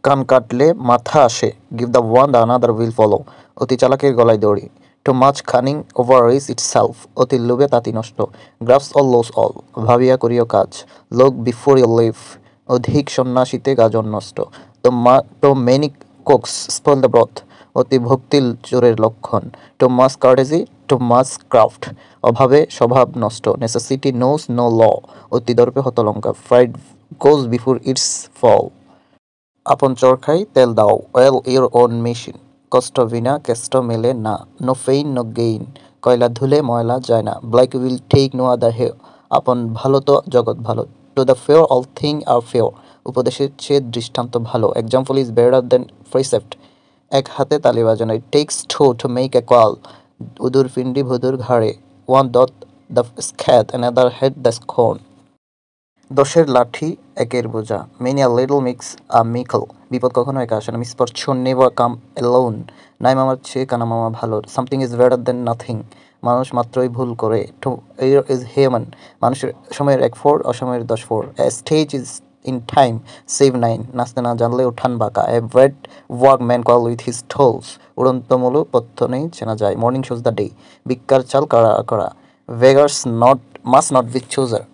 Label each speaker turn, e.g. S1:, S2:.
S1: কান কাটলে মাথা আসে, give the one the another will follow, অতি চালাকের গলায় দড়ি, too much cunning overreaches itself, অতি লোভে তাঁতি নষ্ট, গ্রাফস অল লোস অল, ভাবিয়া করিও কাজ, লোক বিফোর ইউ লিভ, অধিক সন্ন্যাসীতে গাজন নষ্ট, তো many Cokes spoil the broth, অতি ভক্তির চোরের লক্ষণ, টু মাস কার্টেজি, টু মাস ক্রাফট, অভাবে স্বভাব নষ্ট, নেসেসিটি নোস নো ল, অতি দর্পে হতলঙ্কা, ফ্রাইড গোজ বিফোর ইটস ফল, আপন চরখাই তেল দাও, ওয়েল ইউর ওন মেশিন, কষ্ট বিনা কেষ্ট মেলে না, নো ফেইন নো গেইন, কয়লা ধুলে ময়লা যায় না, black will take no other hair, আপন ভালো তো জগৎ ভালো, to the fair all thing are fair, উপদেশের চেয়ে দৃষ্টান্ত ভালো, example is better than precept, এক হাতে তালি বাজানো, it takes to make a call, উদুর পিণ্ডি ভুদুর ঘাড়ে, one doth the scathe another hath the scorn, দশের লাঠি একের বোঝা, many a little mix a mickle, বিপদ কখনো একা আসে না, মিসফরচুন নেভার কাম অ্যালোন, নাই মামার চেয়ে কানা মামা ভালো, something is better then nothing, মানুষ মাত্রই ভুল করে, টু এয়ার ইজ হিউম্যান, মানুষের সময়ের এক ফোর অসময়ের 10 four, a stage is in time save nine, নাচতে না জানলে উঠান বাঁকা, a bread work man call with his tours, উড়ন্ত মূল পথ্য নেই চেনা যায়, মর্নিং শোজ দ্য ডে, ভিক্ষার চাল করা করা, beggars not must not be চুজার,